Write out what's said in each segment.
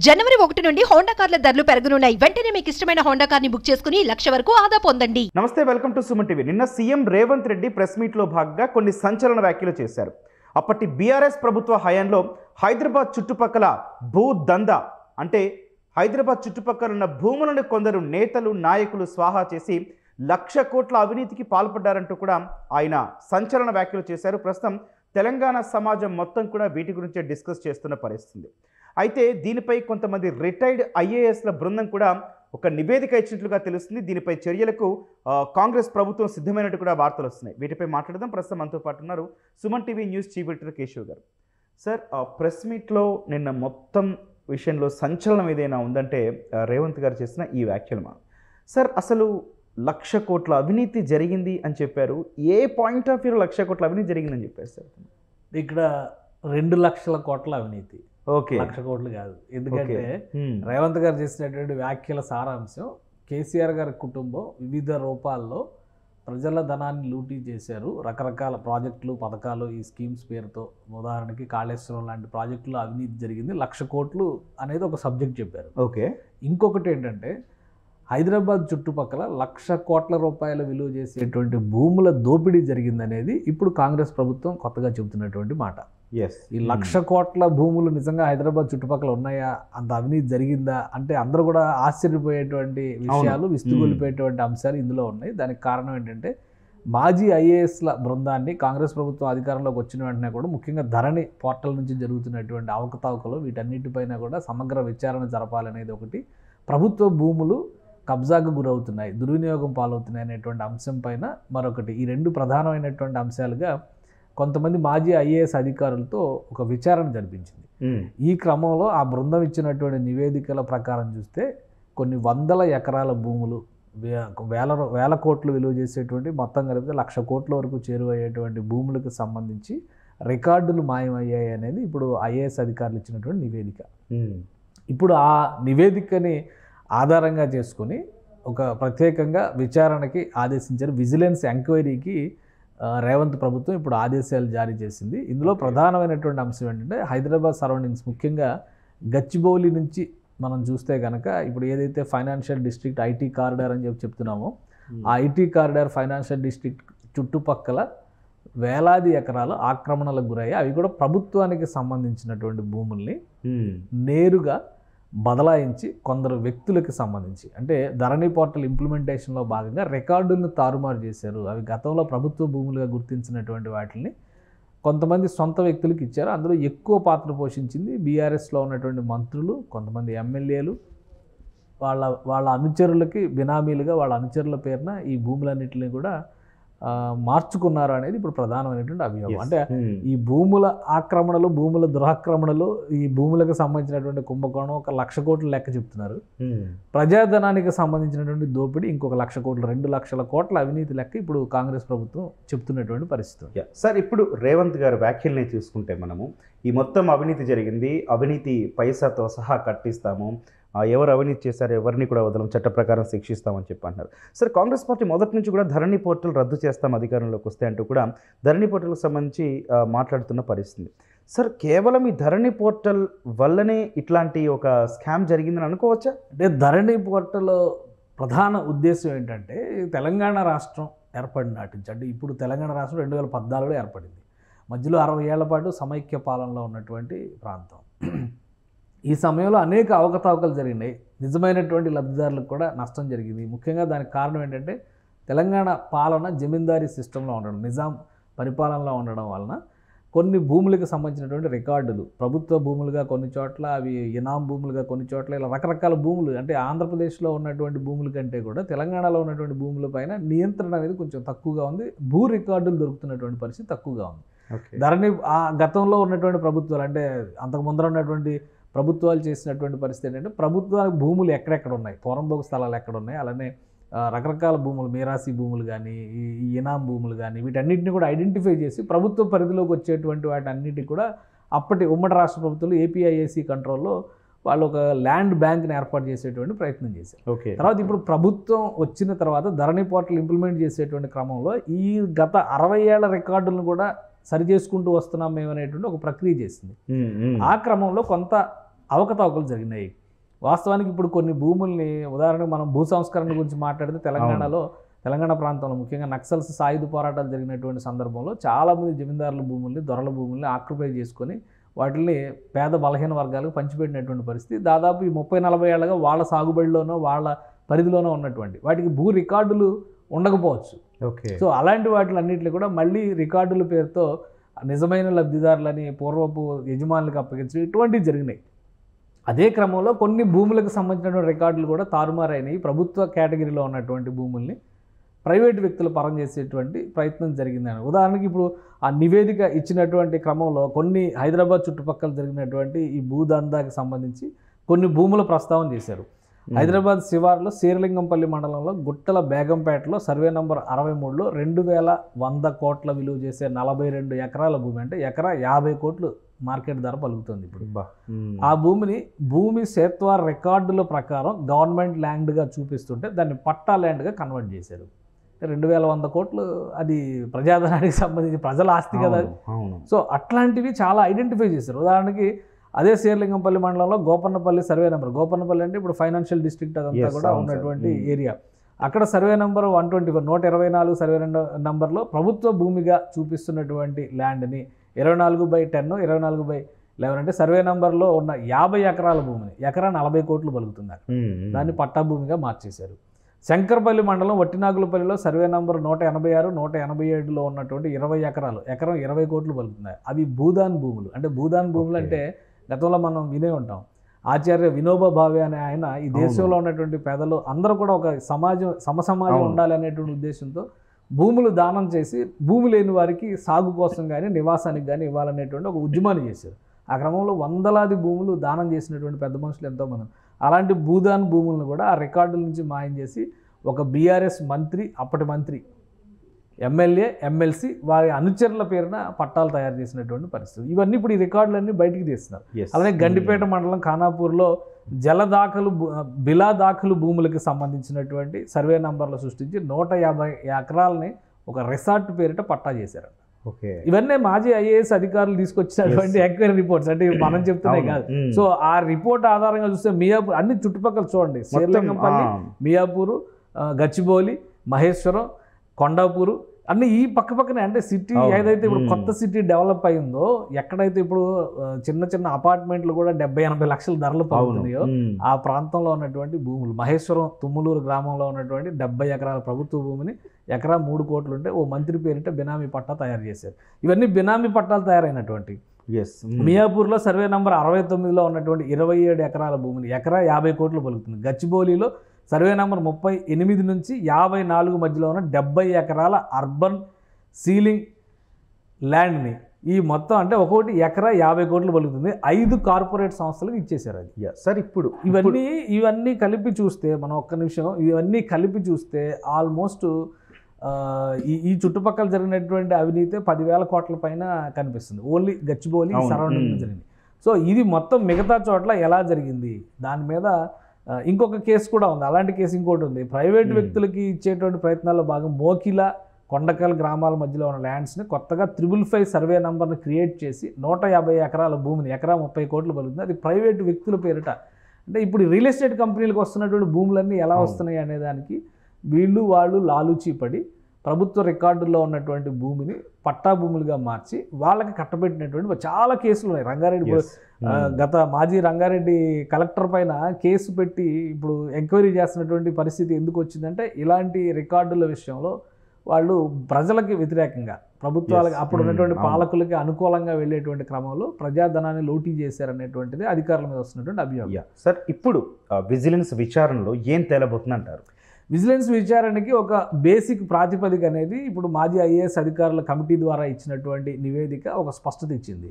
జనవరి 1 నుండి హోండా కార్ల ధరలు పెరగనున్నాయి. వెంటనే మీకు ఇష్టమైన హోండా కార్ని బుక్ చేసుకుని 1,00,000 వరకు ఆదా పొందండి. నమస్తే, వెల్కమ్ టు సుమన్ టీవీ. నిన్న సీఎం రేవంత్ రెడ్డి ప్రెస్ మీట్లో భాగంగా కొన్ని సంచలన వ్యాఖ్యలు చేశారు. అప్పటి బీఆర్ఎస్ ప్రభుత్వ హయాంలో హైదరాబాద్ చుట్టుపక్కల భూ దందా అంటే హైదరాబాద్ చుట్టుపక్కల ఉన్న భూములను కొందరు నేతలు నాయకులు స్వాహా చేసి 1,00,000 కోట్ల అవినీతికి పాల్పడ్డారంటూ కూడా ఆయన సంచలన వ్యాఖ్యలు చేశారు. ప్రస్తుతం తెలంగాణ సమాజం మొత్తం కూడా వీటి గురించే డిస్కస్ చేస్తున్న పరిస్థితి. అయితే దీనిపై కొంతమంది రిటైర్డ్ ఐఏఎస్ల బృందం కూడా ఒక నివేదిక ఇచ్చినట్లుగా తెలుస్తుంది. దీనిపై చర్యలకు కాంగ్రెస్ ప్రభుత్వం సిద్ధమైనట్టు కూడా వార్తలు వస్తున్నాయి. వీటిపై మాట్లాడదాం. ప్రస్తుతం మనతో పాటు ఉన్నారు Suman TV news chief editor Keshav గారు. సార్, ప్రెస్ మీట్లో నిన్న మొత్తం విషయంలో సంచలనం ఏదైనా ఉందంటే రేవంత్ గారు చేసిన ఈ వ్యాఖ్యలు. సార్, అసలు 1,00,000 కోట్ల అవినీతి జరిగింది అని చెప్పారు. ఏ పాయింట్ ఆఫ్ వ్యూలో 1,00,000 కోట్ల అవినీతి జరిగిందని చెప్పారు సార్? ఇక్కడ 2,00,000 కోట్ల అవినీతి, ఓకే, 1,00,000 కోట్లు కాదు. ఎందుకంటే రేవంత్ గారు చేసినటువంటి వ్యాఖ్యల సారాంశం, కేసీఆర్ గారి కుటుంబం వివిధ రూపాల్లో ప్రజల ధనాన్ని లూటీ చేశారు. రకరకాల ప్రాజెక్టులు, పథకాలు, ఈ స్కీమ్స్ పేరుతో, ఉదాహరణకి కాళేశ్వరం లాంటి ప్రాజెక్టులో అవినీతి జరిగింది, 1,00,000 కోట్లు అనేది ఒక సబ్జెక్ట్ చెప్పారు. ఓకే. ఇంకొకటి ఏంటంటే హైదరాబాద్ చుట్టుపక్కల 1,00,000 కోట్ల రూపాయల విలువ చేసేటువంటి భూముల దోపిడీ జరిగిందనేది ఇప్పుడు కాంగ్రెస్ ప్రభుత్వం కొత్తగా చెబుతున్నటువంటి మాట. ఈ 1,00,000 కోట్ల భూములు నిజంగా హైదరాబాద్ చుట్టుపక్కల ఉన్నాయా, అంత అవినీతి జరిగిందా అంటే అందరూ కూడా ఆశ్చర్యపోయేటువంటి విషయాలు, విస్తుగొలిపోయేటువంటి అంశాలు ఇందులో ఉన్నాయి. దానికి కారణం ఏంటంటే మాజీ ఐఏఎస్ల బృందాన్ని కాంగ్రెస్ ప్రభుత్వం అధికారంలోకి వచ్చిన వెంటనే కూడా ముఖ్యంగా ధరణి పోర్టల్ నుంచి జరుగుతున్నటువంటి అవకతవకలు వీటన్నిటిపైన కూడా సమగ్ర విచారణ జరపాలనేది ఒకటి, ప్రభుత్వ భూములు కబ్జాకు గురవుతున్నాయి, దుర్వినియోగం పాలవుతున్నాయి అనేటువంటి అంశం పైన మరొకటి, ఈ రెండు ప్రధానమైనటువంటి అంశాలుగా కొంతమంది మాజీ ఐఏఎస్ అధికారులతో ఒక విచారణ జరిపించింది. ఈ క్రమంలో ఆ బృందం ఇచ్చినటువంటి నివేదికల ప్రకారం చూస్తే కొన్ని వందల ఎకరాల భూములు, వేల కోట్లు విలువ చేసేటువంటి మొత్తం కలిపితే 1,00,000 కోట్ల వరకు చేరువయ్యేటువంటి భూములకు సంబంధించి రికార్డులు మాయమయ్యాయి అనేది ఇప్పుడు ఐఏఎస్ అధికారులు ఇచ్చినటువంటి నివేదిక. ఇప్పుడు ఆ నివేదికని ఆధారంగా చేసుకుని ఒక ప్రత్యేకంగా విచారణకి ఆదేశించారు. విజిలెన్స్ ఎంక్వైరీకి రేవంత్ ప్రభుత్వం ఇప్పుడు ఆదేశాలు జారీ చేసింది. ఇందులో ప్రధానమైనటువంటి అంశం ఏంటంటే హైదరాబాద్ సరౌండింగ్స్, ముఖ్యంగా గచ్చిబౌలి నుంచి మనం చూస్తే కనుక ఇప్పుడు ఏదైతే ఫైనాన్షియల్ డిస్ట్రిక్ట్ ఐటీ కారిడార్ అని చెప్తున్నామో, ఆ ఐటీ కారిడార్ ఫైనాన్షియల్ డిస్ట్రిక్ట్ చుట్టుపక్కల వేలాది ఎకరాలు ఆక్రమణలకు గురయ్యాయి. అవి కూడా ప్రభుత్వానికి సంబంధించినటువంటి భూముల్ని నేరుగా బదలాయించి కొందరు వ్యక్తులకు సంబంధించి, అంటే ధరణి పోర్టల్ ఇంప్లిమెంటేషన్లో భాగంగా రికార్డులను తారుమారు చేశారు. అవి గతంలో ప్రభుత్వ భూములుగా గుర్తించినటువంటి వాటిని కొంతమంది సొంత వ్యక్తులకు ఇచ్చారు. అందులో ఎక్కువ పాత్ర పోషించింది బీఆర్ఎస్లో ఉన్నటువంటి మంత్రులు, కొంతమంది ఎమ్మెల్యేలు, వాళ్ళ అనుచరులకి బినామీలుగా వాళ్ళ అనుచరుల పేరున ఈ భూములన్నింటినీ కూడా మార్చుకున్నారు అనేది ఇప్పుడు ప్రధానమైనటువంటి అభియోగం. అంటే ఈ భూముల ఆక్రమణలు, భూముల దురాక్రమణలు, ఈ భూములకు సంబంధించినటువంటి కుంభకోణం 1,00,000 కోట్ల లెక్క చెప్తున్నారు. ప్రజాధనానికి సంబంధించినటువంటి దోపిడీ ఇంకొక 1,00,000 కోట్లు, 2,00,000 కోట్ల అవినీతి లెక్క ఇప్పుడు కాంగ్రెస్ ప్రభుత్వం చెప్తున్నటువంటి పరిస్థితి. సార్, ఇప్పుడు రేవంత్ గారు వ్యాఖ్యల్ని చూసుకుంటే మనము ఈ మొత్తం అవినీతి జరిగింది, అవినీతి పైసాతో సహా కట్టిస్తాము, ఎవరు అవినీతి చేశారు ఎవరిని కూడా వదలం, చట్ట ప్రకారం శిక్షిస్తామని చెప్పి అంటున్నారు. సార్, కాంగ్రెస్ పార్టీ మొదటి నుంచి కూడా ధరణి పోర్టల్ రద్దు చేస్తాం అధికారంలోకి వస్తే అంటూ కూడా ధరణి పోర్టల్కి సంబంధించి మాట్లాడుతున్న పరిస్థితి. సార్, కేవలం ఈ ధరణి పోర్టల్ వల్లనే ఇట్లాంటి ఒక స్కామ్ జరిగిందని అనుకోవచ్చా? అంటే ధరణి పోర్టల్ ప్రధాన ఉద్దేశం ఏంటంటే తెలంగాణ రాష్ట్రం ఏర్పడిన నాటి నుంచి, అంటే ఇప్పుడు తెలంగాణ రాష్ట్రం 2014లో ఏర్పడింది. మధ్యలో 60 ఏళ్ల పాటు సమైక్య పాలనలో ఉన్నటువంటి ప్రాంతం. ఈ సమయంలో అనేక అవకతవకలు జరిగినాయి, నిజమైనటువంటి లబ్ధిదారులకు కూడా నష్టం జరిగింది. ముఖ్యంగా దానికి కారణం ఏంటంటే తెలంగాణ పాలన జమీందారీ సిస్టంలో ఉండడం, నిజాం పరిపాలనలో ఉండడం వలన కొన్ని భూములకు సంబంధించినటువంటి రికార్డులు ప్రభుత్వ భూములుగా కొన్ని చోట్ల, అవి ఇనాం భూములుగా కొన్ని చోట్ల, ఇలా రకరకాల భూములు, అంటే ఆంధ్రప్రదేశ్లో ఉన్నటువంటి భూముల కంటే కూడా తెలంగాణలో ఉన్నటువంటి భూములపైన నియంత్రణ అనేది కొంచెం తక్కువగా ఉంది. భూ రికార్డులు దొరుకుతున్నటువంటి పరిస్థితి తక్కువగా ఉంది. ధరణి గతంలో ఉన్నటువంటి ప్రభుత్వాలు, అంటే అంతకు ముందర ఉన్నటువంటి ప్రభుత్వాలు చేసినటువంటి పరిస్థితి ఏంటంటే ప్రభుత్వ భూములు ఎక్కడెక్కడ ఉన్నాయి, పోరంబోగు స్థలాలు ఎక్కడ ఉన్నాయి, అలానే రకరకాల భూములు, మీరాసి భూములు కానీ, ఈ ఇనాం భూములు కానీ, వీటన్నిటిని కూడా ఐడెంటిఫై చేసి ప్రభుత్వ పరిధిలోకి వచ్చేటువంటి వాటి అన్నిటికీ కూడా అప్పటి ఉమ్మడి రాష్ట్ర ప్రభుత్వాలు ఏపీఐఏసీ కంట్రోల్లో వాళ్ళు ఒక ల్యాండ్ బ్యాంక్ని ఏర్పాటు చేసేటువంటి ప్రయత్నం చేశారు. తర్వాత ఇప్పుడు ప్రభుత్వం వచ్చిన తర్వాత ధరణి పోర్టల్ ఇంప్లిమెంట్ చేసేటువంటి క్రమంలో ఈ గత 60 ఏళ్ల రికార్డులను కూడా సరి చేసుకుంటూ వస్తున్నాం మేము అనేటువంటి ఒక ప్రక్రియ చేసింది. ఆ క్రమంలో కొంత అవకతవకలు జరిగినాయి. వాస్తవానికి ఇప్పుడు కొన్ని భూముల్ని, ఉదాహరణకు మనం భూ సంస్కరణ గురించి మాట్లాడితే తెలంగాణ ప్రాంతంలో ముఖ్యంగా నక్సల్స్ సాయుధ పోరాటాలు జరిగినటువంటి సందర్భంలో చాలామంది జమీందారుల భూముల్ని, దొరల భూముల్ని ఆక్యుపై చేసుకొని వాటిని పేద బలహీన వర్గాలకు పంచిపెట్టినటువంటి పరిస్థితి దాదాపు ఈ 30-40 ఏళ్ళగా వాళ్ళ సాగుబడిలోనో వాళ్ళ పరిధిలోనో ఉన్నటువంటి వాటికి భూ రికార్డులు ఉండకపోవచ్చు. సో అలాంటి వాటిలన్నింటినీ కూడా మళ్ళీ రికార్డుల పేరుతో నిజమైన లబ్ధిదారులని పూర్వపు యజమానులకు అప్పగించడం ఇటువంటివి జరిగినాయి. అదే క్రమంలో కొన్ని భూములకు సంబంధించినటువంటి రికార్డులు కూడా తారుమారైనవి. ప్రభుత్వ కేటగిరీలో ఉన్నటువంటి భూముల్ని ప్రైవేటు వ్యక్తులు పరం చేసేటువంటి ప్రయత్నం జరిగిందని. ఉదాహరణకి ఇప్పుడు ఆ నివేదిక ఇచ్చినటువంటి క్రమంలో కొన్ని హైదరాబాద్ చుట్టుపక్కల జరిగినటువంటి ఈ భూదందాకి సంబంధించి కొన్ని భూముల ప్రస్తావన చేశారు. హైదరాబాద్ శివార్లో శీరలింగంపల్లి మండలంలో గుట్టల బేగంపేటలో సర్వే నంబర్ 63లో 2100 కోట్ల విలువ చేసే 42 ఎకరాల భూమి, అంటే ఎకరా 50 కోట్లు మార్కెట్ ధర పలుకుతుంది ఇప్పుడు. ఆ భూమి సేత్వార్ రికార్డుల ప్రకారం గవర్నమెంట్ ల్యాండ్గా చూపిస్తుంటే దాన్ని పట్టా ల్యాండ్గా కన్వర్ట్ చేశారు. 2100 కోట్లు అది ప్రజాధనానికి సంబంధించి ప్రజల ఆస్తి కదా. సో అట్లాంటివి చాలా ఐడెంటిఫై చేశారు. ఉదాహరణకి అదే శీరలింగంపల్లి మండలంలో గోపన్నపల్లి సర్వే నెంబర్, గోపన్నపల్లి అంటే ఇప్పుడు ఫైనాన్షియల్ డిస్ట్రిక్ట్ అదంతా కూడా ఉన్నటువంటి ఏరియా, అక్కడ సర్వే నెంబర్ 124 124 సర్వే నెంబర్లో ప్రభుత్వ భూమిగా చూపిస్తున్నటువంటి ల్యాండ్ని 24/10 24/11 అంటే సర్వే నెంబర్లో ఉన్న 50 ఎకరాల భూమిని ఎకరా 40 కోట్లు పలుకుతున్నారు. దాన్ని పట్టా భూమిగా మార్చేశారు. శంకర్పల్లి మండలం వట్టినాగులపల్లిలో సర్వే నంబర్ 186 187లో ఉన్నటువంటి 20 ఎకరాలు ఎకరం 20 కోట్లు పలుకుతున్నాయి. అవి భూదాన్ భూములు. అంటే భూదాన్ భూములు అంటే గతంలో మనం వినే ఉంటాం. ఆచార్య వినోబా భావే అనే ఆయన ఈ దేశంలో ఉన్నటువంటి పేదలు అందరూ కూడా ఒక సమసమాజం ఉండాలి అనేటువంటి ఉద్దేశంతో భూములు దానం చేసి భూమి లేని వారికి సాగు కోసం కానీ నివాసానికి కానీ ఇవ్వాలనేటువంటి ఒక ఉద్యమాన్ని చేశారు. ఆ క్రమంలో వందలాది భూములు దానం చేసినటువంటి పెద్ద మనుషులు ఎంతోమంది. అలాంటి భూదాన్ భూములను కూడా ఆ రికార్డుల నుంచి మాయం చేసి ఒక బీఆర్ఎస్ మంత్రి, అప్పటి మంత్రి, ఎమ్మెల్యే, ఎమ్మెల్సీ వారి అనుచరుల పేరున పట్టాలు తయారు చేసినటువంటి పరిస్థితి. ఇవన్నీ ఇప్పుడు ఈ రికార్డులన్నీ బయటికి తీస్తున్నారు. అలానే గండిపేట మండలం ఖానాపూర్లో బిలా దాఖలు భూములకు సంబంధించినటువంటి సర్వే నంబర్లు సృష్టించి 150 ఎకరాలని ఒక రిసార్ట్ పేరిట పట్టా చేశారు. ఇవన్నీ మాజీ ఐఏఎస్ అధికారులు తీసుకొచ్చినటువంటి ఎంక్వైరీ రిపోర్ట్స్, అంటే మనం చెప్తున్నాయి కాదు. సో ఆ రిపోర్ట్ ఆధారంగా చూస్తే మియాపూర్ అన్ని చుట్టుపక్కల చూడండి, శ్రీలింగంపల్లి, మియాపూరు, గచ్చిబౌలి, మహేశ్వరం, కొండాపూరు అన్నీ ఈ పక్కనే. అంటే సిటీ ఏదైతే ఇప్పుడు కొత్త సిటీ డెవలప్ అయిందో, ఎక్కడైతే ఇప్పుడు చిన్న చిన్న అపార్ట్మెంట్లు కూడా 70-80 లక్షల ధరలు పలుకుతున్నాయో ఆ ప్రాంతంలో ఉన్నటువంటి భూములు, మహేశ్వరం తుమ్మలూరు గ్రామంలో ఉన్నటువంటి 70 ఎకరాల ప్రభుత్వ భూమిని ఎకరా 3 కోట్లు ఉంటే ఓ మంత్రి పేరిట బినామీ పట్టా తయారు చేశారు. ఇవన్నీ బినామీ పట్టాలు తయారైనటువంటి. మియాపూర్లో సర్వే నంబర్ 69లో ఉన్నటువంటి 27 ఎకరాల భూమిని ఎకరా 50 కోట్లు పలుకుతుంది. గచ్చిబౌలిలో సర్వే నెంబర్ 38 నుంచి 54 మధ్యలో ఉన్న 70 ఎకరాల అర్బన్ సీలింగ్ ల్యాండ్ని ఈ మొత్తం అంటే ఒక్కొక్కటి ఎకరా 50 కోట్లు పలుకుతుంది. 5 కార్పొరేట్ సంస్థలకు ఇచ్చేశారు అది. సార్ ఇప్పుడు ఇవన్నీ కలిపి చూస్తే మనం ఒక్క నిమిషం ఇవన్నీ కలిపి చూస్తే ఆల్మోస్ట్ ఈ చుట్టుపక్కల జరిగినటువంటి అవినీతి 10,000 కోట్ల పైన కనిపిస్తుంది. ఓన్లీ గచ్చిబౌలి సరౌండింగ్ జరిగింది. సో ఇది మొత్తం మిగతా చోట్ల ఎలా జరిగింది దాని మీద ఇంకొక కేసు కూడా ఉంది. అలాంటి కేసు ఇంకోటి ఉంది. ప్రైవేట్ వ్యక్తులకి ఇచ్చేటువంటి ప్రయత్నాల్లో భాగం మోకిల, కొండకల్ గ్రామాల మధ్యలో ఉన్న ల్యాండ్స్ని కొత్తగా 555 సర్వే నంబర్ని క్రియేట్ చేసి 150 ఎకరాల భూమిని ఎకరా 30 కోట్లు పలుకుతుంది. అది ప్రైవేట్ వ్యక్తుల పేరిట. అంటే ఇప్పుడు రియల్ ఎస్టేట్ కంపెనీలకు వస్తున్నటువంటి భూములన్నీ ఎలా వస్తున్నాయి అనేదానికి వాళ్ళు లాలూచీ పడి ప్రభుత్వ రికార్డుల్లో ఉన్నటువంటి భూమిని పట్టా భూములుగా మార్చి వాళ్ళకి కట్టబెట్టినటువంటి చాలా కేసులు ఉన్నాయి. రంగారెడ్డి గత మాజీ రంగారెడ్డి కలెక్టర్ పైన కేసు పెట్టి ఇప్పుడు ఎంక్వైరీ చేస్తున్నటువంటి పరిస్థితి ఎందుకు వచ్చిందంటే ఇలాంటి రికార్డుల విషయంలో వాళ్ళు ప్రజలకి వ్యతిరేకంగా ప్రభుత్వాలకు అప్పుడు ఉన్నటువంటి పాలకులకి అనుకూలంగా వెళ్ళేటువంటి క్రమంలో ప్రజాధనాన్ని లోటీ చేశారనేటువంటిది అధికారుల మీద వస్తున్నటువంటి అభియోగం. సార్ ఇప్పుడు విజిలెన్స్ విచారణలో ఏం తేలబోతుంది అంటారు? విజిలెన్స్ విచారణకి ఒక బేసిక్ ప్రాతిపదిక అనేది ఇప్పుడు మాజీ ఐఏఎస్ అధికారుల కమిటీ ద్వారా ఇచ్చినటువంటి నివేదిక ఒక స్పష్టత ఇచ్చింది.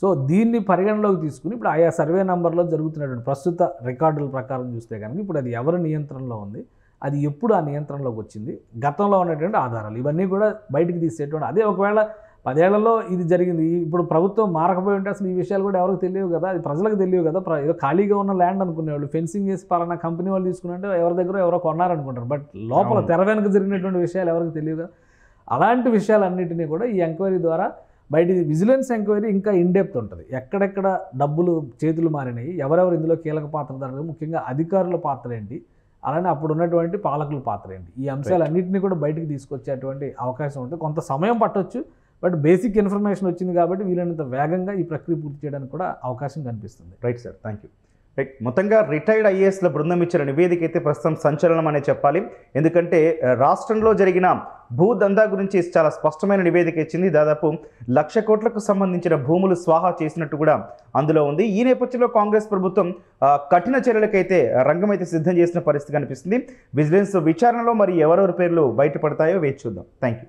సో దీన్ని పరిగణలోకి తీసుకుని ఇప్పుడు ఆయా సర్వే నంబర్లో జరుగుతున్నటువంటి ప్రస్తుత రికార్డుల ప్రకారం చూస్తే కనుక ఇప్పుడు అది ఎవరి నియంత్రణలో ఉంది, అది ఎప్పుడు ఆ నియంత్రణలోకి వచ్చింది, గతంలో ఉన్నటువంటి ఆధారాలు ఇవన్నీ కూడా బయటికి తీసేటువంటి. అదే ఒకవేళ 10 ఏళ్లలో ఇది జరిగింది, ఇప్పుడు ప్రభుత్వం మారకపోయి ఉంటే అసలు ఈ విషయాలు కూడా ఎవరికి తెలియవు కదా, అది ప్రజలకు తెలియవు కదా. ఏదో ఖాళీగా ఉన్న ల్యాండ్ అనుకునేవాళ్ళు, ఫెన్సింగ్ చేసి పలానా కంపెనీ వాళ్ళు తీసుకున్నట్టే ఎవరి దగ్గర ఎవరో కొన్నారనుకుంటారు. బట్ లోపల తెర వెనుక జరిగినటువంటి విషయాలు ఎవరికి తెలియవు కదా. అలాంటి విషయాలన్నింటినీ కూడా ఈ ఎంక్వైరీ ద్వారా బయట విజిలెన్స్ ఎంక్వైరీ ఇంకా ఇన్డెప్త్ ఉంటుంది. ఎక్కడెక్కడ డబ్బులు చేతులు మారినాయి, ఎవరెవరు ఇందులో కీలక పాత్రధారులు, ముఖ్యంగా అధికారుల పాత్ర ఏంటి, అలానే అప్పుడు ఉన్నటువంటి పాలకుల పాత్ర ఏంటి, ఈ అంశాలన్నింటినీ కూడా బయటికి తీసుకొచ్చేటువంటి అవకాశం ఉంటుంది. కొంత సమయం పట్టొచ్చు, బట్ బేసిక్ ఇన్ఫర్మేషన్ వచ్చింది కాబట్టి వీలైనంత వేగంగా ఈ ప్రక్రియ పూర్తి చేయడానికి కూడా అవకాశం కనిపిస్తుంది. Right sir, thank you. Right, మొత్తంగా రిటైర్డ్ ఐఏఎస్ల బృందం ఇచ్చిన నివేదిక అయితే ప్రస్తుతం సంచలనం అనే చెప్పాలి. ఎందుకంటే రాష్ట్రంలో జరిగిన భూదందా గురించి చాలా స్పష్టమైన నివేదిక ఇచ్చింది. దాదాపు 1,00,000 కోట్లకు సంబంధించిన భూములు స్వాహా చేసినట్టు కూడా అందులో ఉంది. ఈ నేపథ్యంలో కాంగ్రెస్ ప్రభుత్వం కఠిన చర్యలకైతే రంగం అయితే సిద్ధం చేసిన పరిస్థితి కనిపిస్తుంది. విజిలెన్స్ విచారణలో మరి ఎవరెవరి పేర్లు బయటపడతాయో వేచి చూద్దాం. Thank you.